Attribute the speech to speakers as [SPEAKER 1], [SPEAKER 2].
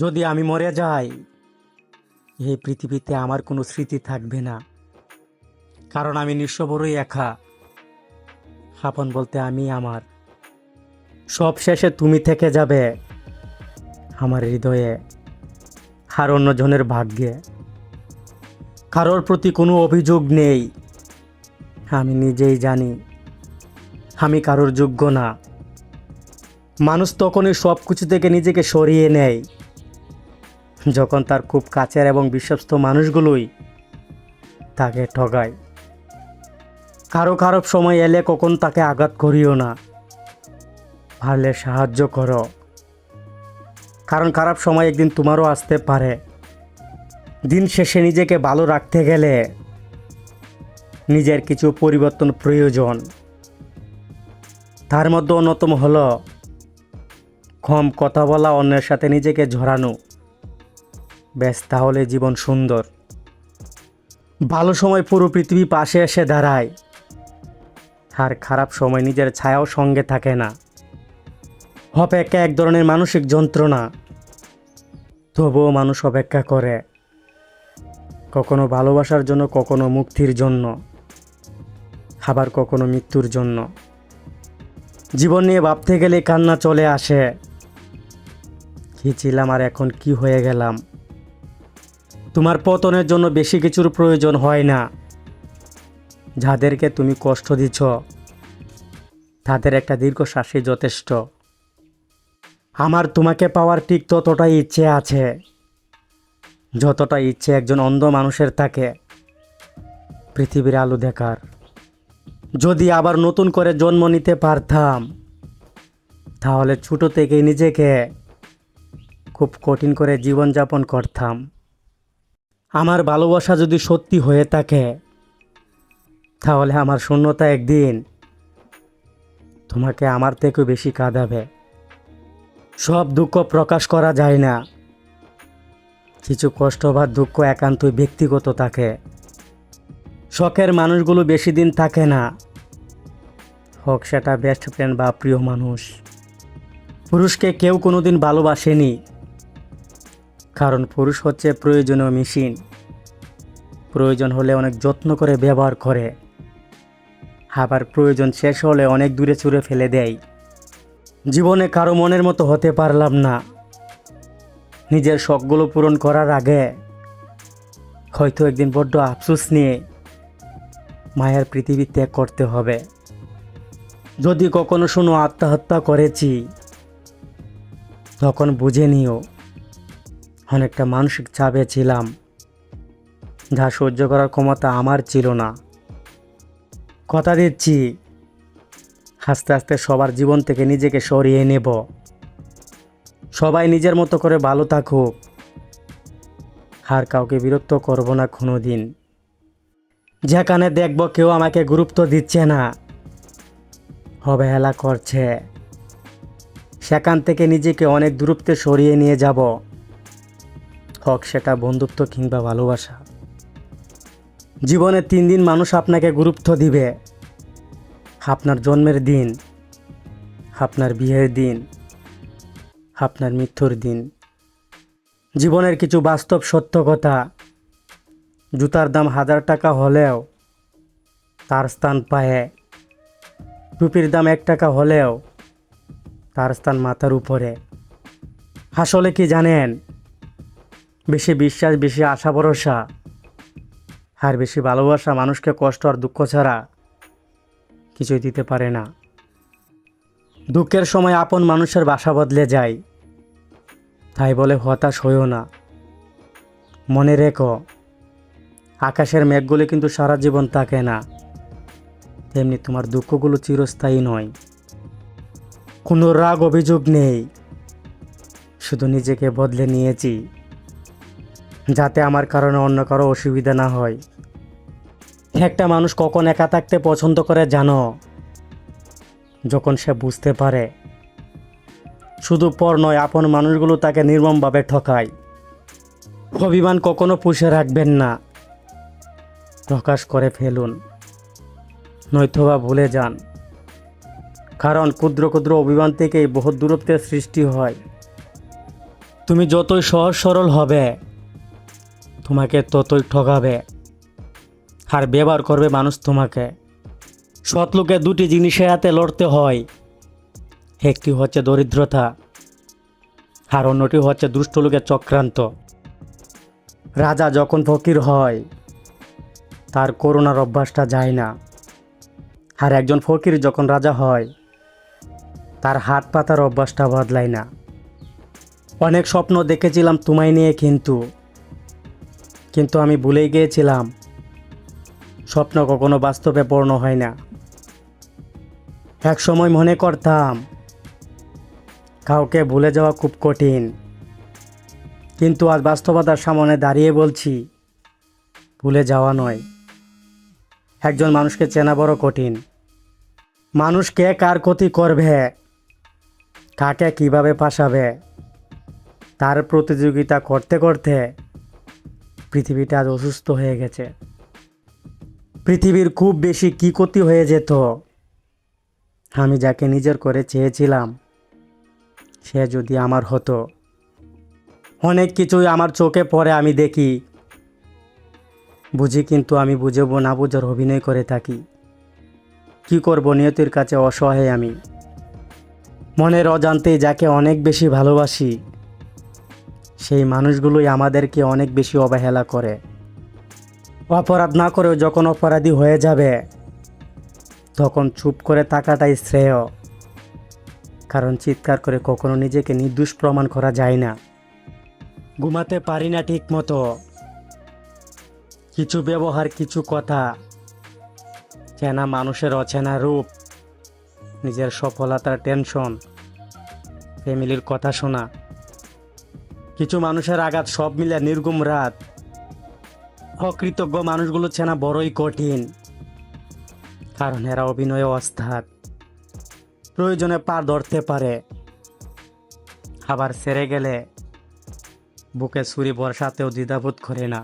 [SPEAKER 1] যদি আমি মরে যাই, এই পৃথিবীতে আমার কোনো স্মৃতি থাকবে না। কারণ আমি নিঃস্ববরই একা। আপন বলতে আমি আমার। সব শেষে তুমি থেকে যাবে আমার হৃদয়ে, আর অন্যজনের ভাগ্যে। কারোর প্রতি কোনো অভিযোগ নেই। আমি নিজেই জানি আমি কারোর যোগ্য না। মানুষ তখনই সব কিছু থেকে নিজেকে সরিয়ে নেয়, যখন তার খুব কাছের এবং বিশ্বস্ত মানুষগুলোই তাকে ঠগায়। কারো খারাপ সময় এলে কখন তাকে আঘাত করিও না, পারলে সাহায্য করো। কারণ খারাপ সময় একদিন তোমারও আসতে পারে। দিন শেষে নিজেকে ভালো রাখতে গেলে নিজের কিছু পরিবর্তন প্রয়োজন। তার মধ্যে অন্যতম হলো কম কথা বলা, অন্যের সাথে নিজেকে ঝরানো। ব্যাস, তাহলে জীবন সুন্দর। ভালো সময় পুরো পৃথিবী পাশে এসে দাঁড়ায়, আর খারাপ সময় নিজের ছায়াও সঙ্গে থাকে না। অপেক্ষা এক ধরনের মানসিক যন্ত্রণা, তবুও মানুষ অপেক্ষা করে, কখনো ভালোবাসার জন্য, কখনো মুক্তির জন্য, আবার কখনো মৃত্যুর জন্য। জীবন নিয়ে ভাবতে গেলে কান্না চলে আসে। কি ছিলাম আর এখন কি হয়ে গেলাম। তোমার পতনের জন্য বেশি কিছুর প্রয়োজন হয় না। যাদেরকে তুমি কষ্ট দিচ্ছ তাদের একটা দীর্ঘশ্বাসই যথেষ্ট। আমার তোমাকে পাওয়ার ঠিক ততটাই ইচ্ছে আছে, যতটা ইচ্ছে একজন অন্ধ মানুষের থাকে পৃথিবীর আলো দেখার। যদি আবার নতুন করে জন্ম নিতে পারতাম, তাহলে ছোট থেকেই নিজেকে খুব কঠিন করে জীবনযাপন করতাম। আমার ভালোবাসা যদি সত্যি হয়ে থাকে, তাহলে আমার শূন্যতা একদিন তোমাকে আমার থেকেও বেশি কাঁদাবে। সব দুঃখ প্রকাশ করা যায় না। কিছু কষ্ট বা দুঃখ একান্তই ব্যক্তিগত থাকে। শখের মানুষগুলো বেশি দিন থাকে না, হোক সেটা বেস্ট ফ্রেন্ড বা প্রিয় মানুষ। পুরুষকে কেউ কোনোদিন ভালোবাসেনি, কারণ পুরুষ হচ্ছে প্রয়োজনীয় মেশিন। প্রয়োজন হলে অনেক যত্ন করে ব্যবহার করে, আবার প্রয়োজন শেষ হলে অনেক দূরে ছুঁড়ে ফেলে দেয়। জীবনে কারো মনের মতো হতে পারলাম না। নিজের শখগুলো পূরণ করার আগে হয়তো একদিন বড্ড আফসোস নিয়ে মায়ের পৃথিবী ত্যাগ করতে হবে। যদি কখনো শুনো আত্মহত্যা করেছি, তখন বুঝে নিও অনেকটা মানসিক চাপে ছিলাম, যা সহ্য করার ক্ষমতা আমার ছিল না। কথা দিচ্ছি, আস্তে আস্তে সবার জীবন থেকে নিজেকে সরিয়ে নেব। সবাই নিজের মতো করে ভালো থাকুক, আর কাউকে বিরক্ত করব না কোনো দিন। যেখানে দেখব কেউ আমাকে গুরুত্ব দিচ্ছে না, অবহেলা করছে, সেখান থেকে নিজেকে অনেক দূরত্বে সরিয়ে নিয়ে যাব। হোক সেটা বন্ধুত্ব কিংবা ভালোবাসা। জীবনে 3 দিন মানুষ আপনাকে গুরুত্ব দিবে: আপনার জন্মের দিন, আপনার বিয়ের দিন, আপনার মৃত্যুর দিন। জীবনের কিছু বাস্তব সত্য কথা: জুতার দাম 1000 টাকা হলেও তার স্থান পায়ে, টুপির দাম 1 টাকা হলেও তার স্থান মাথার উপরে। আসলে কি জানেন, বেশি বিশ্বাস, বেশি আশা ভরসা আর বেশি ভালোবাসা মানুষকে কষ্ট আর দুঃখ ছাড়া কিছুই দিতে পারে না। দুঃখের সময় আপন মানুষের বাসা বদলে যায়, তাই বলে হতাশ হইও না। মনে রেখো, আকাশের মেঘগুলো কিন্তু সারা জীবন থাকে না, তেমনি তোমার দুঃখগুলো চিরস্থায়ী নয়। কোনো রাগ অভিযোগ নেই, শুধু নিজেকে বদলে নিয়েছি, যাতে আমার কারণে অন্য কারো অসুবিধা না হয়। একটা মানুষ কখন একা থাকতে পছন্দ করে জানো? যখন সে বুঝতে পারে শুধু পর নয়, আপন মানুষগুলো তাকে নির্মমভাবে ঠকায়। অভিমান কখনো পুষে রাখবেন না, প্রকাশ করে ফেলুন, নয়তোবা ভুলে যান। কারণ ক্ষুদ্র ক্ষুদ্র অভিমান থেকেই বহু দূরত্বের সৃষ্টি হয়। তুমি যতই সহজ সরল হবে তোমাকে ততই ঠকাবে আর ব্যবহার করবে মানুষ তোমাকে। সৎ লোকে দুটি জিনিসের হাতে লড়তে হয়, একটি হচ্ছে দরিদ্রতা আর অন্যটি হচ্ছে দুষ্ট লোকের চক্রান্ত। রাজা যখন ফকির হয় তার করুণার অভ্যাসটা যায় না, আর একজন ফকির যখন রাজা হয় তার হাত পাতার অভ্যাসটা বদলায় না। অনেক স্বপ্ন দেখেছিলাম তোমায় নিয়ে, কিন্তু আমি ভুলেই গিয়েছিলাম স্বপ্ন কখনো বাস্তবে পূর্ণ হয় না। এক সময় মনে করতাম কাউকে ভুলে যাওয়া খুব কঠিন, কিন্তু আজ বাস্তবতার সামনে দাঁড়িয়ে বলছি ভুলে যাওয়া নয়, একজন মানুষকে চেনা বড় কঠিন। মানুষ কে কার ক্ষতি করবে, কাকে কিভাবে ফাঁসাবে, তার প্রতিযোগিতা করতে করতে পৃথিবীটা আজ অসুস্থ হয়ে গেছে। পৃথিবীর খুব বেশি কি ক্ষতি হয়ে যেত আমি যাকে নিজের করে চেয়েছিলাম সে যদি আমার হতো। অনেক কিছুই আমার চোখে পড়ে, আমি দেখি বুঝি, কিন্তু আমি বুঝবো না বুঝার অভিনয় করে থাকি। কি করব, নিয়তির কাছে অসহায় আমি। মনের অজান্তেই যাকে অনেক বেশি ভালোবাসি সেই মানুষগুলোই আমাদেরকে অনেক বেশি অবহেলা করে। অপরাধ না করেও যখন অপরাধী হয়ে যাবে তখন চুপ করে থাকাটাই শ্রেয়, কারণ চিৎকার করে কখনো নিজেকে নির্দোষ প্রমাণ করা যায় না। ঘুমাতে পারি না ঠিক মতো, কিছু ব্যবহার কিছু কথা, চেনা মানুষের অচেনা রূপ, নিজের সফলতার টেনশন, ফ্যামিলির কথা শোনা, কিছু মানুষের আঘাত, সব মিলে নির্গুম রাত। অকৃতজ্ঞ মানুষগুলো চেনা বড়ই কঠিন, কারণ এরা অভিনয়ে ওস্তাদ। প্রয়োজনে পা ধরতে পারে, আবার সেরে গেলে বুকে ছুরি বর্ষাতেও দ্বিধাবোধ করে না।